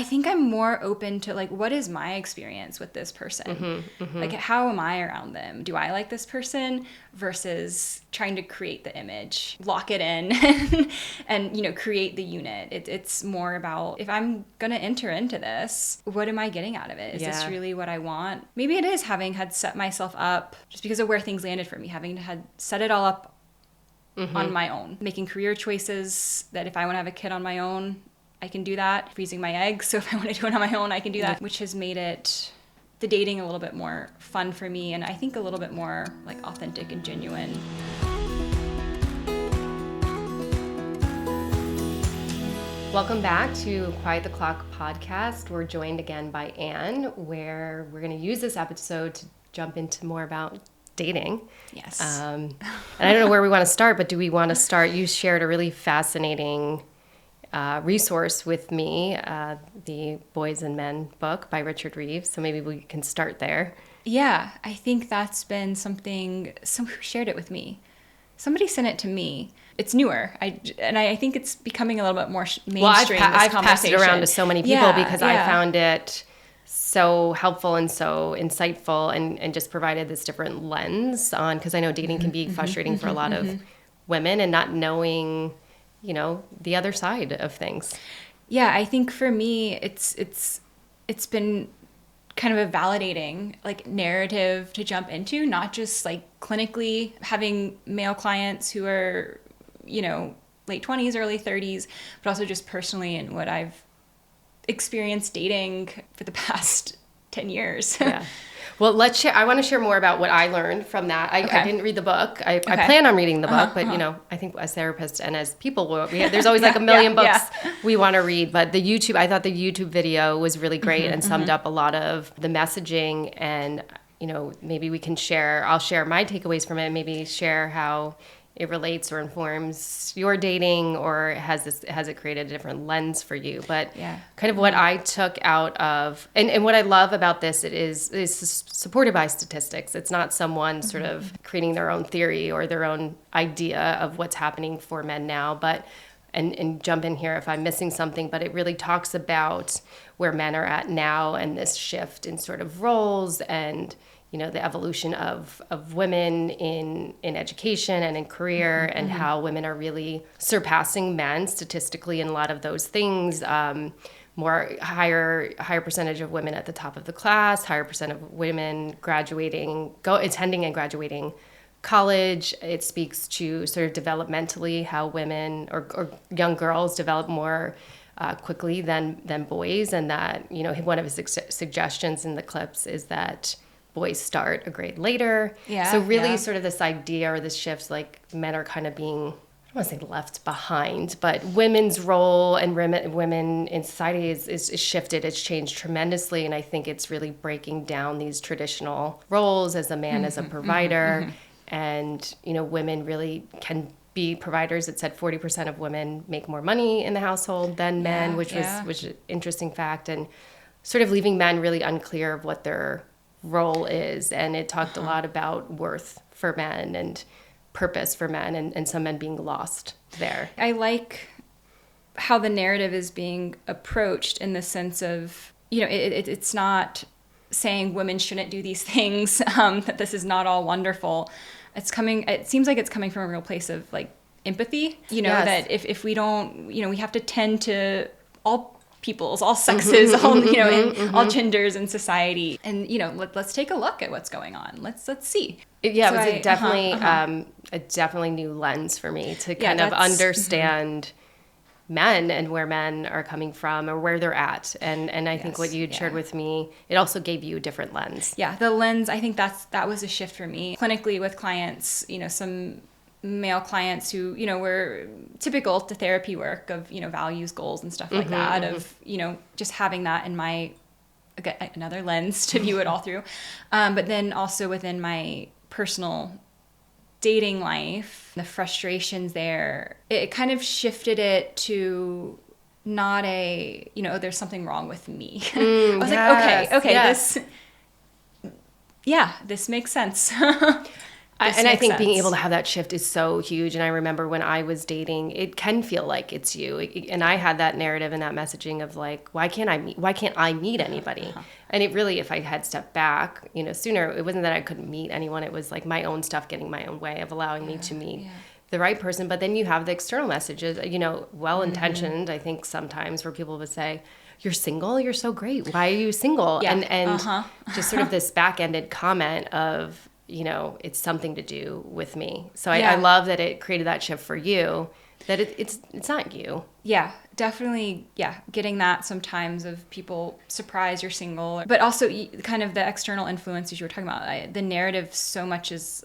I think I'm more open to like, what is my experience with this person? Like, how am I around them? Do I like this person? Versus trying to create the image, lock it in, and, you know, create the unit. It's more about, if I'm going to enter into this, what am I getting out of it? Is this really what I want? Maybe it is having had set myself up just because of where things landed for me, having had set it all up on my own, making career choices that if I want to have a kid on my own, I can do that. Freezing my eggs, so if I want to do it on my own, I can do that, which has made it, the dating, a little bit more fun for me, and I think a little bit more like authentic and genuine. Welcome back to Quiet the Clock podcast. We're joined again by Anne, where we're going to use this episode to jump into more about dating. Yes. And I don't know where we want to start, but do we want to start? You shared a really fascinating resource with me, the Boys and Men book by Richard Reeves. So maybe we can start there. Yeah, I think that's been something, someone who shared it with me. Somebody sent it to me. It's newer. I think it's becoming a little bit more mainstream. Well, I've passed it around to so many people because I found it so helpful and so insightful, and just provided this different lens on, because I know dating can be frustrating for a lot of women, and not knowing, you know, the other side of things. Yeah, I think for me, it's been kind of a validating like narrative to jump into, not just like clinically having male clients who are, you know, late 20s, early 30s, but also just personally in what I've experienced dating for the past 10 years. Yeah. Well, let's share. I want to share more about what I learned from that. I didn't read the book. I plan on reading the book, but you know, I think as therapists and as people, there's always like a million books we want to read. But I thought the YouTube video was really great and summed up a lot of the messaging. And, you know, maybe we can share, I'll share my takeaways from it, maybe share how it relates or informs your dating, or has it created a different lens for you? But kind of what I took out of, and what I love about this, it is supported by statistics. It's not someone sort of creating their own theory or their own idea of what's happening for men now, but and jump in here if I'm missing something, but it really talks about where men are at now and this shift in sort of roles, and you know, the evolution of women in education and in career, and how women are really surpassing men statistically in a lot of those things. Higher percentage of women at the top of the class, higher percent of women attending and graduating college. It speaks to sort of developmentally how women or young girls develop more quickly than boys, and that, you know, one of his suggestions in the clips is that boys start a grade later. So really sort of this idea or this shift, like men are kind of being, I don't want to say left behind, but women's role and women in society is shifted. It's changed tremendously. And I think it's really breaking down these traditional roles as a man, as a provider. And, you know, women really can be providers. It said 40% of women make more money in the household than men, which is an interesting fact. And sort of leaving men really unclear of what their role is. And it talked a lot about worth for men and purpose for men, and some men being lost there. I like how the narrative is being approached in the sense of, you know, it's not saying women shouldn't do these things, that this is not all wonderful. It seems like it's coming from a real place of like empathy, you know, that if we don't, you know, we have to tend to all peoples, all sexes, all, you know, and all genders in society. And, you know, let's take a look at what's going on. Let's see. Yeah, so it was a definitely new lens for me to kind of understand men and where men are coming from or where they're at. And I think what you'd shared with me, it also gave you a different lens. Yeah, the lens, I think that was a shift for me. Clinically with clients, you know, some male clients who, you know, were typical to therapy work of, you know, values, goals and stuff like that, of, you know, just having that in my, again, another lens to view it all through. But then also within my personal dating life, the frustrations there, it kind of shifted it to not a, you know, there's something wrong with me. I was like, okay, this makes sense. And I think being able to have that shift is so huge. And I remember when I was dating, it can feel like it's you. And I had that narrative and that messaging of like, why can't I meet anybody? And it really, if I had stepped back, sooner, it wasn't that I couldn't meet anyone. It was like my own stuff getting my own way of allowing me to meet the right person. But then you have the external messages, well-intentioned, I think sometimes, where people would say, you're single, you're so great, why are you single? Yeah. And just sort of this back-ended comment of, it's something to do with me. So I love that it created that shift for you, that it's not you. Yeah, definitely. Yeah, getting that sometimes of people surprised you're single, but also kind of the external influences you were talking about. The narrative so much is,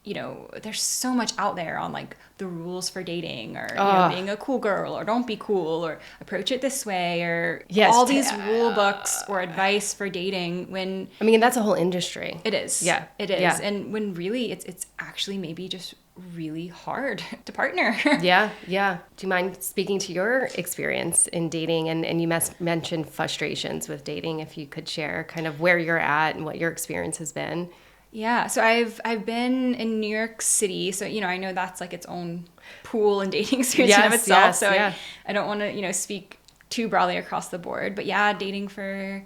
there's so much out there on like the rules for dating, or being a cool girl, or don't be cool, or approach it this way, or all these rule books or advice for dating. When that's a whole industry. It is. Yeah, it is. Yeah. And when really it's actually maybe just really hard to partner. Yeah. Do you mind speaking to your experience in dating? And you mentioned frustrations with dating. If you could share kind of where you're at and what your experience has been. Yeah, so I've been in New York City, so I know that's like its own pool and dating experience in of itself. So I don't want to speak too broadly across the board, but dating for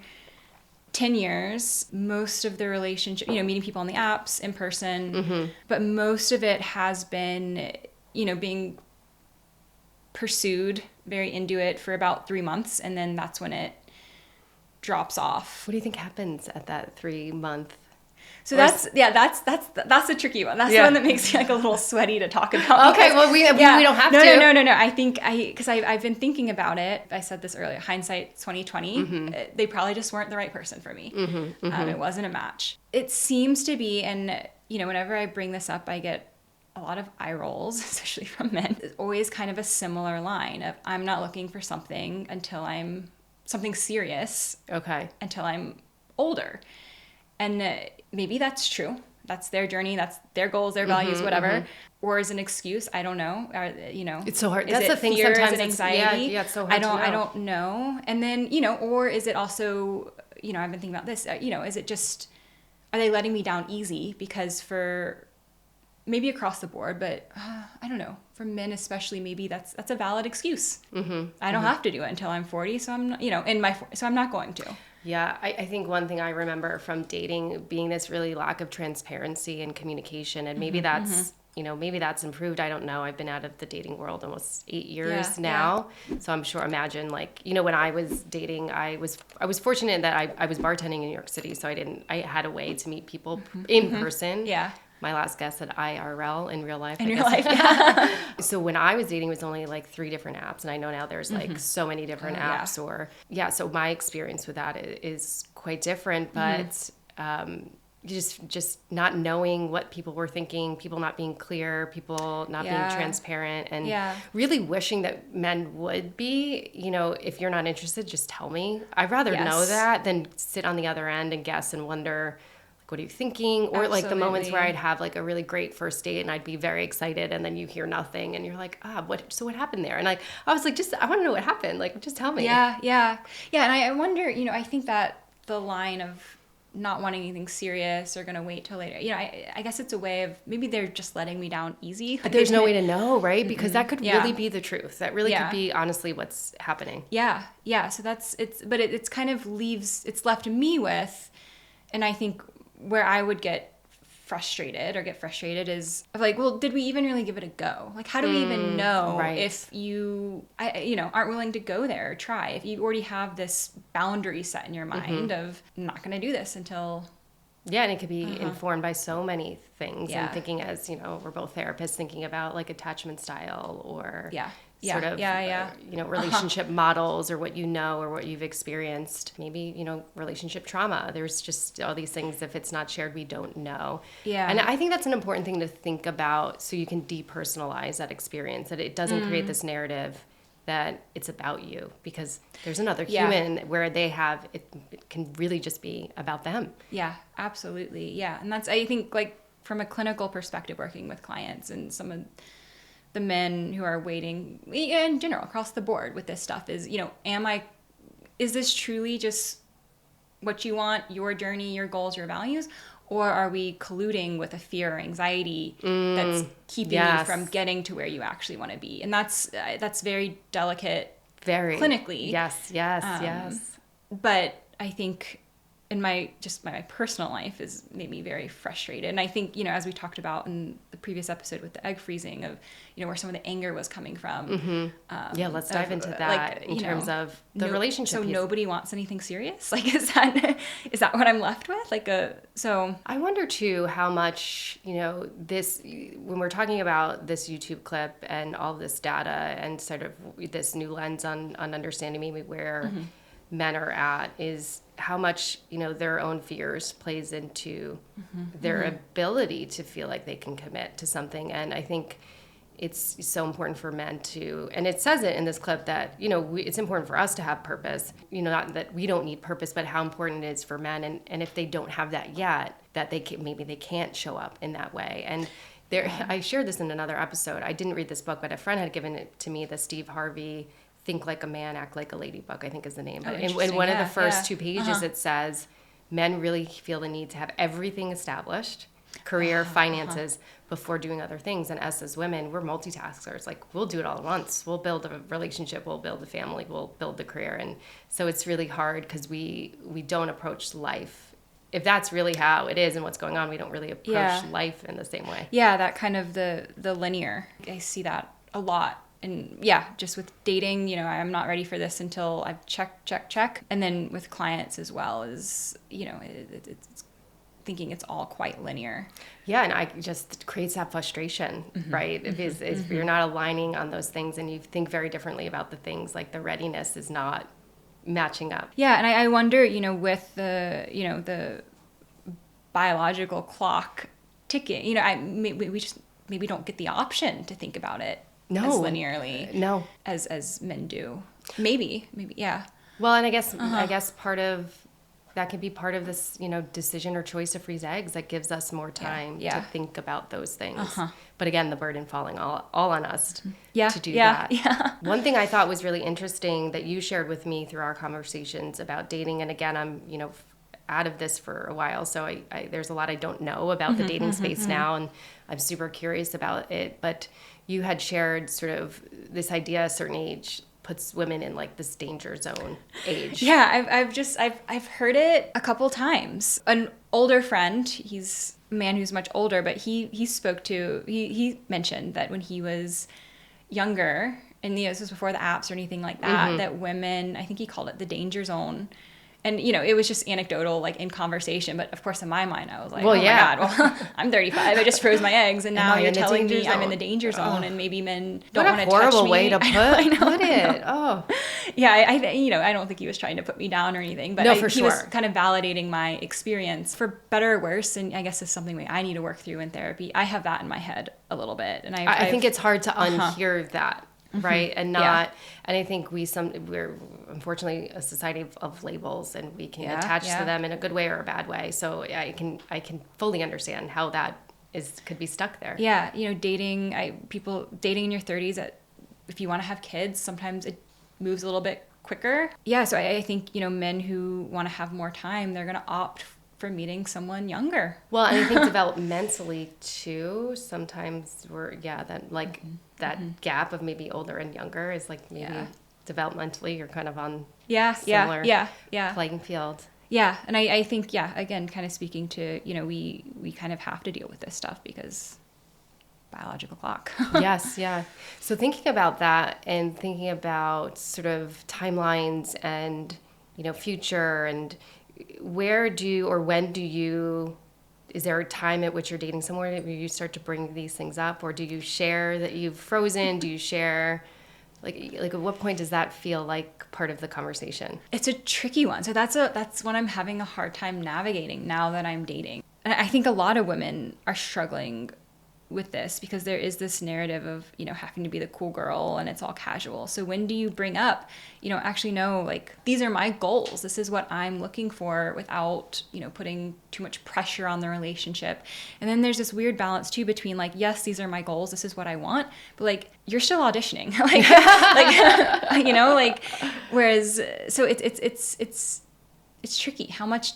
10 years, most of the relationship, meeting people on the apps, in person, but most of it has been being pursued, very into it for about 3 months, and then that's when it drops off. What do you think happens at that 3-month? So that's the tricky one. That's the one that makes me like a little sweaty to talk about. Okay, well we don't have to. No. I think because I've been thinking about it. I said this earlier. Hindsight 2020. They probably just weren't the right person for me. It wasn't a match. It seems to be, and whenever I bring this up, I get a lot of eye rolls, especially from men. It's always kind of a similar line of I'm not looking for something something serious. Okay. Until I'm older. And maybe that's true. That's their journey. That's their goals, their values, whatever. Or is an excuse. I don't know. It's so hard. That's the thing. Fear, sometimes is it anxiety. It's so hard. I don't know. And then or is it also I've been thinking about this. Is it just, are they letting me down easy? Because for maybe across the board, but I don't know. For men especially, maybe that's a valid excuse. I don't have to do it until I'm 40, so I'm not, so I'm not going to. Yeah, I think one thing I remember from dating being this really lack of transparency and communication, and maybe that's maybe that's improved. I don't know. I've been out of the dating world almost 8 years now, so I'm sure. Imagine when I was dating, I was fortunate that I was bartending in New York City, so I had a way to meet people in person. Yeah. My last guest said IRL, in real life. In real life, yeah. So when I was dating, it was only like 3 different apps. And I know now there's like so many different apps. So my experience with that is quite different. But just not knowing what people were thinking, people not being clear, people not being transparent, and really wishing that men would be, if you're not interested, just tell me. I'd rather know that than sit on the other end and guess and wonder, what are you thinking? Or Absolutely. like the moments where I'd have like a really great first date and I'd be very excited, and then you hear nothing and you're like, what happened there? And I was like, I want to know what happened. Like, just tell me. Yeah. And I wonder, I think that the line of not wanting anything serious or going to wait till later, I guess it's a way of, maybe they're just letting me down easy. But there's no way to know, right? Because that could really be the truth. That really could be honestly what's happening. Yeah. So it's kind of it's left me with, and I think where I would get frustrated is like, well, did we even really give it a go? Like, how do we even know if you aren't willing to go there or try, if you already have this boundary set in your mind of, I'm not going to do this until... Yeah, and it could be informed by so many things. And thinking, as we're both therapists, thinking about like attachment style or relationship models, or what or what you've experienced. Maybe relationship trauma. There's just all these things. If it's not shared, we don't know. Yeah, and I think that's an important thing to think about, so you can depersonalize that experience. That it doesn't create this narrative that it's about you, because there's another human where they have it can really just be about them. Yeah, absolutely. Yeah, and that's, I think, like from a clinical perspective, working with clients and some of the men who are waiting in general across the board with this stuff is, is this truly just what you want, your journey, your goals, your values? Or are we colluding with a fear or anxiety that's keeping you from getting to where you actually want to be? And that's very delicate, very clinically. Yes. But I think in my personal life has made me very frustrated. And I think, as we talked about in the previous episode with the egg freezing of, where some of the anger was coming from. Let's dive into that in terms of the relationship piece. Nobody wants anything serious? Like, is that what I'm left with? So I wonder too how much, this, when we're talking about this YouTube clip and all this data and sort of this new lens on understanding maybe where men are at, is how much, their own fears plays into their ability to feel like they can commit to something. And I think it's so important for men to, and it says it in this clip that, it's important for us to have purpose, not that we don't need purpose, but how important it is for men. And if they don't have that yet, that maybe they can't show up in that way. And I shared this in another episode. I didn't read this book, but a friend had given it to me, the Steve Harvey Think Like a Man, Act Like a Lady book, I think is the name. But in one of the first 2 pages, it says men really feel the need to have everything established, career, finances, before doing other things. And us as women, we're multitaskers. Like, we'll do it all at once. We'll build a relationship, we'll build a family, we'll build the career. And so it's really hard because we don't approach life. If that's really how it is and what's going on, we don't really approach life in the same way. Yeah, that kind of the linear. I see that a lot. And just with dating, I'm not ready for this until I've check. And then with clients as well is, it's thinking it's all quite linear. Yeah, and I just creates that frustration, right? If you're not aligning on those things and you think very differently about the things, like the readiness is not matching up. Yeah, and I wonder, with the biological clock ticking, we just maybe don't get the option to think about it. As linearly as men do. Maybe, yeah. Well, and I guess part of that could be part of this, decision or choice to freeze eggs that gives us more time to think about those things. But again, the burden falling all on us to do that. Yeah. One thing I thought was really interesting that you shared with me through our conversations about dating, and again, I'm, out of this for a while, so I there's a lot I don't know about the dating space now, and I'm super curious about it. But you had shared sort of this idea a certain age puts women in like this danger zone age. Yeah, I've heard it a couple times. An older friend, he's a man who's much older, but he mentioned that when he was younger, and this was before the apps or anything like that, that women, I think he called it the danger zone. And, it was just anecdotal, like in conversation. But of course, in my mind, I was like, my God, well, I'm 35. I just froze my eggs. And now you're telling me I'm in the danger zone. And maybe men don't want to touch me. What a horrible way to put it. Oh. Yeah, I don't think he was trying to put me down or anything. But he was kind of validating my experience. For better or worse, and I guess it's something I need to work through in therapy, I have that in my head a little bit. And I think it's hard to unhear that. Right. And and I think we're unfortunately a society of labels, and we can attach to them in a good way or a bad way. So I can fully understand how that could be stuck there. Yeah. People dating in your 30s, if you want to have kids, sometimes it moves a little bit quicker. Yeah. So I think, men who want to have more time, they're going to opt for meeting someone younger. Well, and I think developmentally too, sometimes that gap of maybe older and younger is like maybe developmentally you're kind of on similar playing field. Yeah, and I think, again, kind of speaking to, we kind of have to deal with this stuff because biological clock. Yes, yeah. So thinking about that and thinking about sort of timelines and, future, and when do you, is there a time at which you're dating someone where you start to bring these things up, or do you share that you've frozen? Do you share, like at what point does that feel like part of the conversation? It's a tricky one. So that's what I'm having a hard time navigating now that I'm dating. And I think a lot of women are struggling with this because there is this narrative of, having to be the cool girl and it's all casual. So when do you bring up, actually no, like these are my goals. This is what I'm looking for without, putting too much pressure on the relationship. And then there's this weird balance too between like, yes, these are my goals. This is what I want. But like, you're still auditioning. Whereas, so it's tricky. How much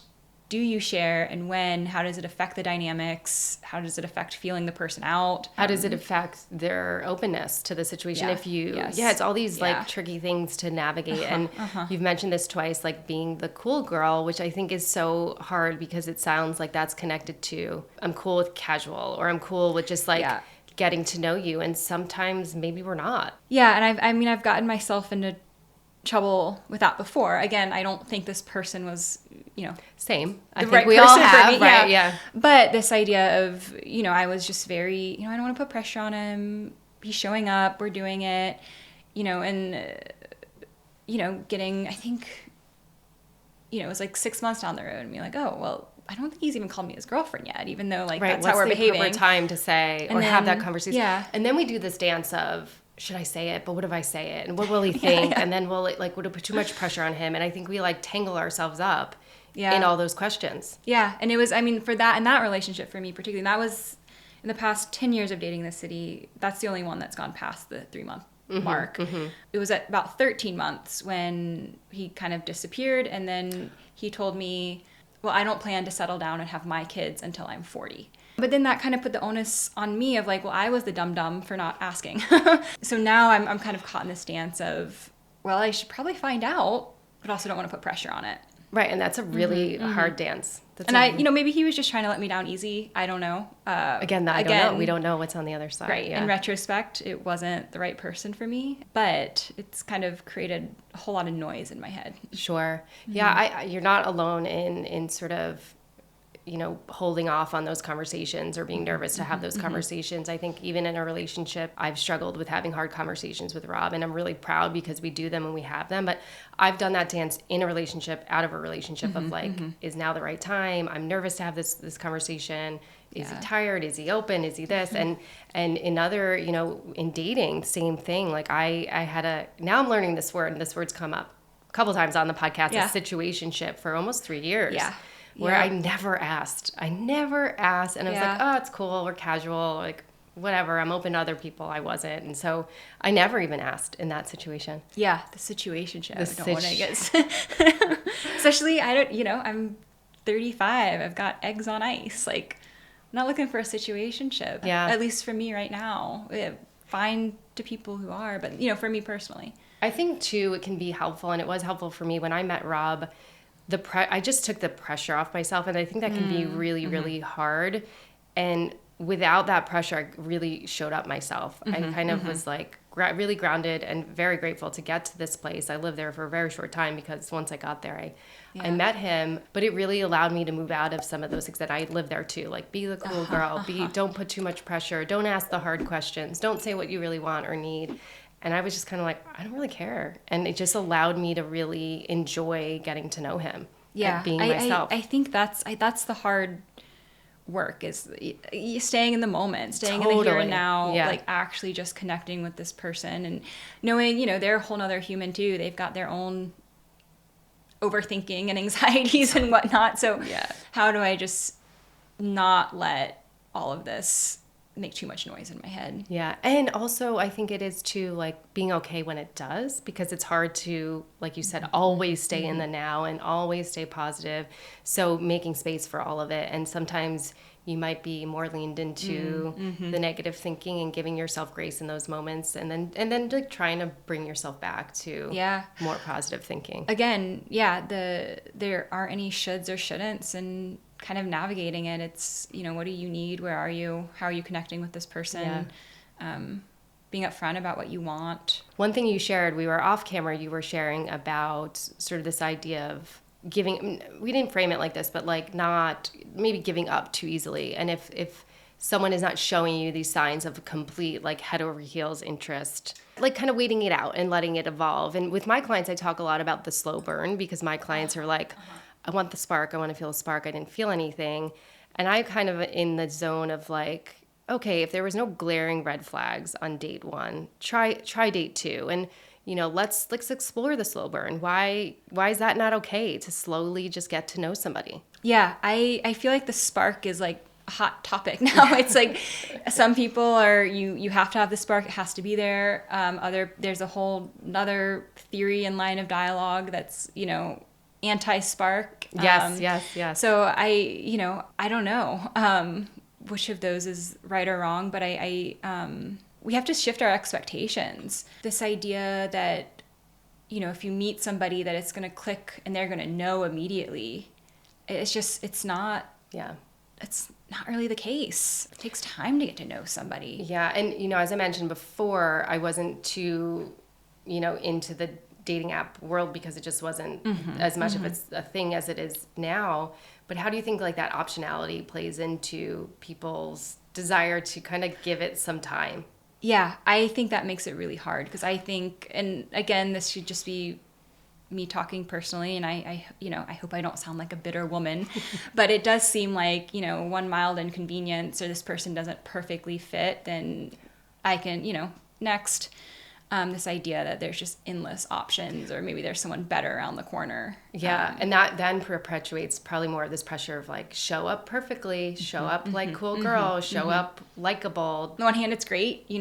do you share, and when? How does it affect the dynamics? How does it affect feeling the person out? How does it affect their openness to the situation? Yeah. If you, Yes. it's all these Yeah. like tricky things to navigate. And you've mentioned this twice, like being the cool girl, which I think is so hard because it sounds like that's connected to I'm cool with casual, or I'm cool with just like getting to know you. And sometimes maybe we're not. Yeah. And I've gotten myself into trouble with that before. Again, I don't think this person was, Same. I think right we all person for have, me. right? Yeah. But this idea of, I was just very, I don't want to put pressure on him. He's showing up. We're doing it, and, getting, I think, it was like 6 months down the road and being like, oh, well, I don't think he's even called me his girlfriend yet, even though that's how we're behaving. What's the proper time to say or have that conversation? Yeah. And then we do this dance of, should I say it? But what if I say it? And what will he think? And then would it put too much pressure on him? And I think we tangle ourselves up in all those questions. Yeah. And it was, for that, in that relationship for me particularly, that was in the past 10 years of dating this city, that's the only one that's gone past the 3-month mark. It was at about 13 months when he kind of disappeared. And then he told me, well, I don't plan to settle down and have my kids until I'm 40. But then that kind of put the onus on me of like, well, I was the dum-dum for not asking. So now I'm kind of caught in this stance of, well, I should probably find out, but also don't want to put pressure on it. Right. And that's a really hard dance. Maybe he was just trying to let me down easy. I don't know. I don't know. We don't know what's on the other side. Right. Yeah. In retrospect, it wasn't the right person for me, but it's kind of created a whole lot of noise in my head. Sure. Yeah. You're not alone in sort of, holding off on those conversations or being nervous to have those conversations. I think even in a relationship, I've struggled with having hard conversations with Rob, and I'm really proud because we do them and we have them. But I've done that dance in a relationship, out of a relationship of like, is now the right time? I'm nervous to have this conversation. Is he tired? Is he open? Is he this? And in other, in dating, same thing. Like now I'm learning this word, and this word's come up a couple times on the podcast, a situationship for almost 3 years. Yeah. Where I never asked. And I was like, oh, it's cool. We're casual. Like, whatever. I'm open to other people. I wasn't. And so I never even asked in that situation. Yeah. The situationship. I don't want to get... Especially, I'm 35. I've got eggs on ice. Like, I'm not looking for a situationship. Yeah. At least for me right now. Fine to people who are. But, for me personally. I think, too, it can be helpful. And it was helpful for me when I met Rob. I just took the pressure off myself, and I think that can be really, really hard. And without that pressure, I really showed up myself. I kind of was like really grounded and very grateful to get to this place. I lived there for a very short time because once I got there, I met him. But it really allowed me to move out of some of those things that I lived there too. Like, be the cool girl. Don't put too much pressure. Don't ask the hard questions. Don't say what you really want or need. And I was just kind of like, I don't really care. And it just allowed me to really enjoy getting to know him. Yeah. Being myself. I think that's the hard work, is staying in the moment, staying in the here and now, like actually just connecting with this person and knowing, they're a whole nother human too. They've got their own overthinking and anxieties and whatnot. So how do I just not let all of this make too much noise in my head? Yeah. And also I think it is too, like, being okay when it does, because it's hard to, like you said, always stay in the now and always stay positive. So making space for all of it. And sometimes you might be more leaned into the negative thinking and giving yourself grace in those moments, and then like trying to bring yourself back to more positive thinking. Again, there aren't any shoulds or shouldn'ts, and kind of navigating it. It's, what do you need? Where are you? How are you connecting with this person? Being upfront about what you want. One thing you shared, we were off camera, you were sharing about sort of this idea of giving, we didn't frame it like this, but like not maybe giving up too easily. And if someone is not showing you these signs of complete like head over heels interest, like kind of waiting it out and letting it evolve. And with my clients, I talk a lot about the slow burn, because my clients are like, I want the spark. I want to feel a spark. I didn't feel anything. And I'm kind of in the zone of like, okay, if there was no glaring red flags on date 1, try date 2. And, let's explore the slow burn. Why is that not okay to slowly just get to know somebody? Yeah, I feel like the spark is like a hot topic now. It's like some people are, you have to have the spark. It has to be there. There's a whole another theory and line of dialogue that's, anti-spark. Yes. So I don't know which of those is right or wrong, but we have to shift our expectations. This idea that, if you meet somebody that it's going to click and they're going to know immediately, it's not really the case. It takes time to get to know somebody. Yeah. And, as I mentioned before, I wasn't too, into the dating app world because it just wasn't as much of a thing as it is now. But how do you think like that optionality plays into people's desire to kind of give it some time? Yeah, I think that makes it really hard because I think, and again, this should just be me talking personally, and I hope I don't sound like a bitter woman, but it does seem like, one mild inconvenience or this person doesn't perfectly fit, then I can, next. This idea that there's just endless options, or maybe there's someone better around the corner. Yeah, and that then perpetuates probably more of this pressure of like, show up perfectly, show up like cool girl, show up likable. On the one hand, it's great,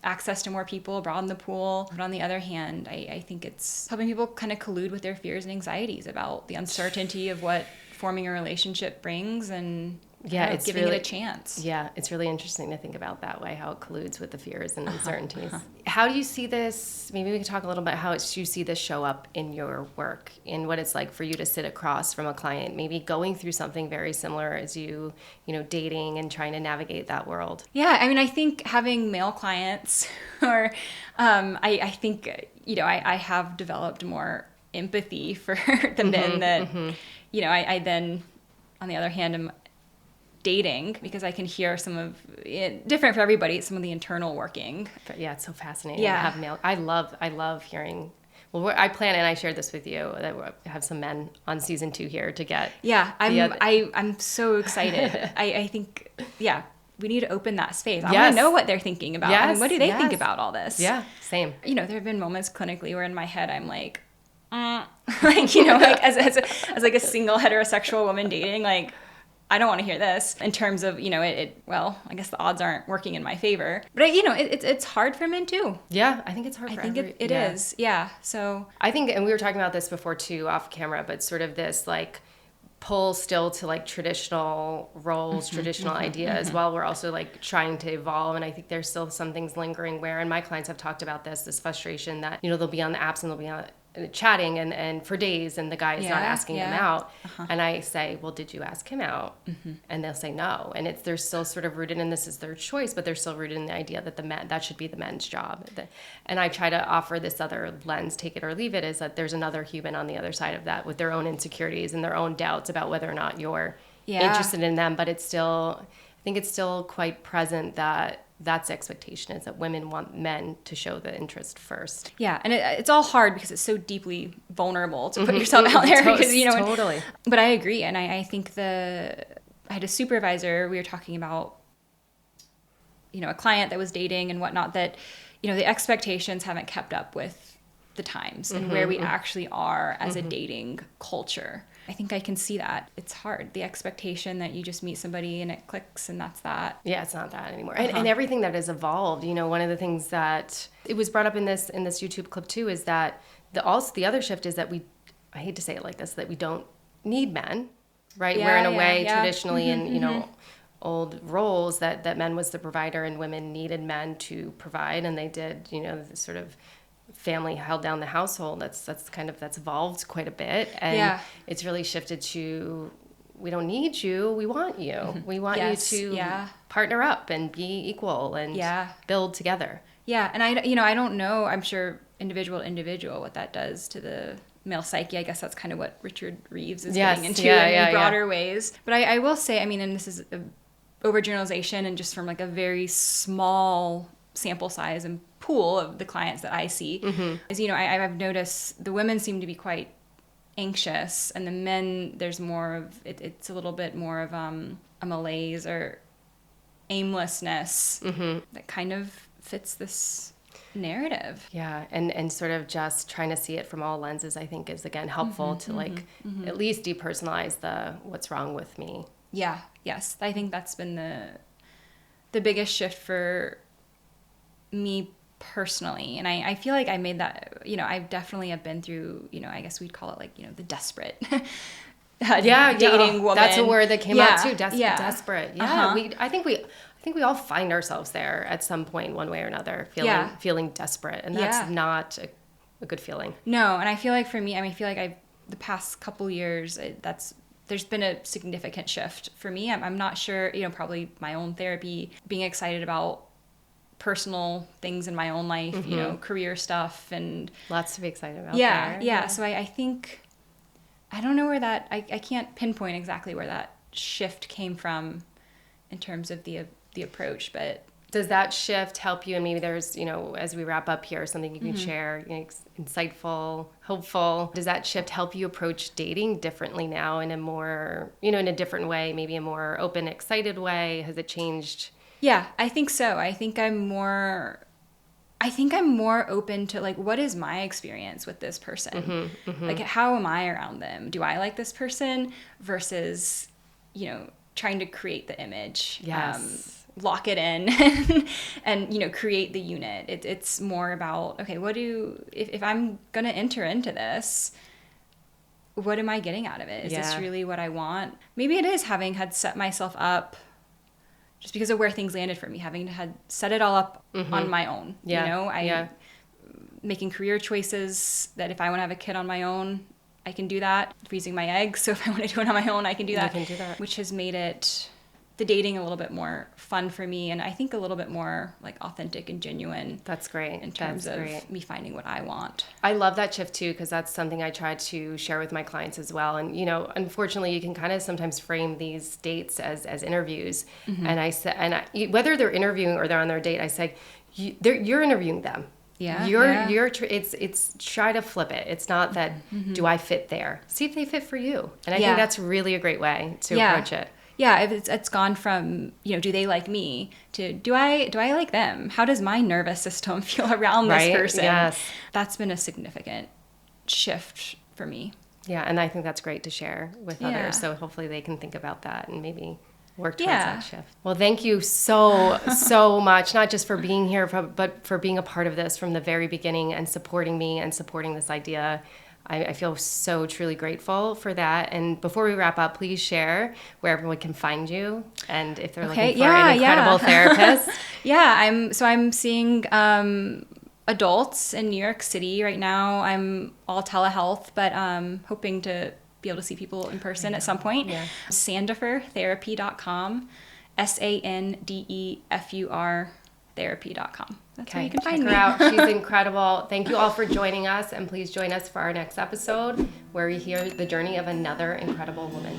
access to more people, broaden the pool. But on the other hand, I think it's helping people kind of collude with their fears and anxieties about the uncertainty of what forming a relationship brings, and it's giving it a chance. Yeah, it's really interesting to think about that way, how it colludes with the fears and uncertainties. How do you see this? Maybe we can talk a little bit how you see this show up in your work, and what it's like for you to sit across from a client, maybe going through something very similar as you dating and trying to navigate that world. Yeah, I mean, I think having male clients, or I think, I have developed more empathy for the men that, I then, on the other hand, am dating, because I can hear some of it, different for everybody, some of the internal working. But yeah, it's so fascinating to have male. I love hearing. Well, I plan, and I shared this with you, that we'll have some men on season 2 here to get. Yeah, I'm so excited. I think, we need to open that space. I want to know what they're thinking about. Yes, I mean, what do they think about all this? Yeah, same. There have been moments clinically where in my head I'm like, as like a single heterosexual woman dating, like, I don't want to hear this in terms of, well, I guess the odds aren't working in my favor. But, it's hard for men too. Yeah, I think it's hard for everyone. It is. Yeah. So I think, and we were talking about this before too, off camera, but sort of this like pull still to like traditional roles, traditional ideas, while we're also like trying to evolve. And I think there's still some things lingering where, and my clients have talked about this frustration that, they'll be on the apps and they'll be on chatting and for days, and the guy is not asking them out. And I say, well, did you ask him out? And they'll say no. And they're still sort of rooted in, this is their choice, but they're still rooted in the idea that that should be the men's job. And I try to offer this other lens, take it or leave it, is that there's another human on the other side of that with their own insecurities and their own doubts about whether or not you're interested in them. But I think it's still quite present that's the expectation, is that women want men to show the interest first. Yeah, and it's all hard because it's so deeply vulnerable to put yourself out there. Because, totally. But I agree, and I think I had a supervisor, we were talking about, a client that was dating and whatnot, that, the expectations haven't kept up with the times and where we actually are as a dating culture. I think I can see that. It's hard. The expectation that you just meet somebody and it clicks and that's that. Yeah, it's not that anymore. And everything that has evolved, one of the things that it was brought up in this YouTube clip too, is that the other shift is that I hate to say it like this, that we don't need men, right? Where in a way, traditionally in, old roles that men was the provider and women needed men to provide, and they did, the sort of family held down the household. That's evolved quite a bit, and it's really shifted to, we don't need you, we want you. We want you to partner up and be equal and build together. Yeah, and I don't know, I'm sure individual what that does to the male psyche. I guess that's kind of what Richard Reeves is getting into in broader ways. But I will say, I mean, and this is a overgeneralization and just from like a very small sample size and pool of the clients that I see, is, I've noticed the women seem to be quite anxious, and the men, there's more of it's a little bit more of a malaise or aimlessness that kind of fits this narrative. Yeah, and sort of just trying to see it from all lenses, I think, is again helpful to at least depersonalize the what's wrong with me. Yeah, yes. I think that's been the biggest shift for me personally. And I feel like I made that, I definitely have been through, I guess we'd call it like, the desperate dating woman. That's a word that came out too. Desperate. Yeah. I think we all find ourselves there at some point, one way or another, feeling desperate. And that's not a good feeling. No. And I feel like for me, I feel like the past couple years, there's been a significant shift for me. I'm not sure, probably my own therapy, being excited about personal things in my own life, career stuff, and lots to be excited about. Yeah. So I think, I don't know where that, I can't pinpoint exactly where that shift came from in terms of the approach, but does that shift help you? And maybe there's, as we wrap up here, something you can share, insightful, hopeful. Does that shift help you approach dating differently now in a more, in a different way, maybe a more open, excited way? Has it changed? Yeah, I think so. I think I'm more open to like, what is my experience with this person? Like, how am I around them? Do I like this person? Versus, trying to create the image. Yes. Lock it in and create the unit. It's more about, okay, if I'm gonna enter into this, what am I getting out of it? Is this really what I want? Maybe it is having had set myself up just because of where things landed for me, having had set it all up on my own. Making career choices that if I want to have a kid on my own, I can do that. Freezing my eggs, so if I want to do it on my own, I can do that. You can do that. Which has made the dating a little bit more fun for me, and I think a little bit more like authentic and genuine. That's great. In terms of me finding what I want. I love that shift too, because that's something I try to share with my clients as well. And unfortunately, you can kind of sometimes frame these dates as interviews. And I said, whether they're interviewing or they're on their date, I say, you're interviewing them. It's try to flip it. It's not that do I fit there? See if they fit for you. And I think that's really a great way to approach it. Yeah, it's gone from, do they like me to do I like them? How does my nervous system feel around this person? Yes. That's been a significant shift for me. Yeah, and I think that's great to share with others. So hopefully they can think about that and maybe work towards that shift. Well, thank you so much, not just for being here, but for being a part of this from the very beginning and supporting me and supporting this idea. I feel so truly grateful for that. And before we wrap up, please share where everyone can find you and if they're looking for an incredible therapist. I'm seeing adults in New York City right now. I'm all telehealth, but hoping to be able to see people in person at some point. Sandefurtherapy.com, SANDEFUR therapy.com. That's where you can find me. Check her out. She's incredible. Thank you all for joining us, and please join us for our next episode where we hear the journey of another incredible woman.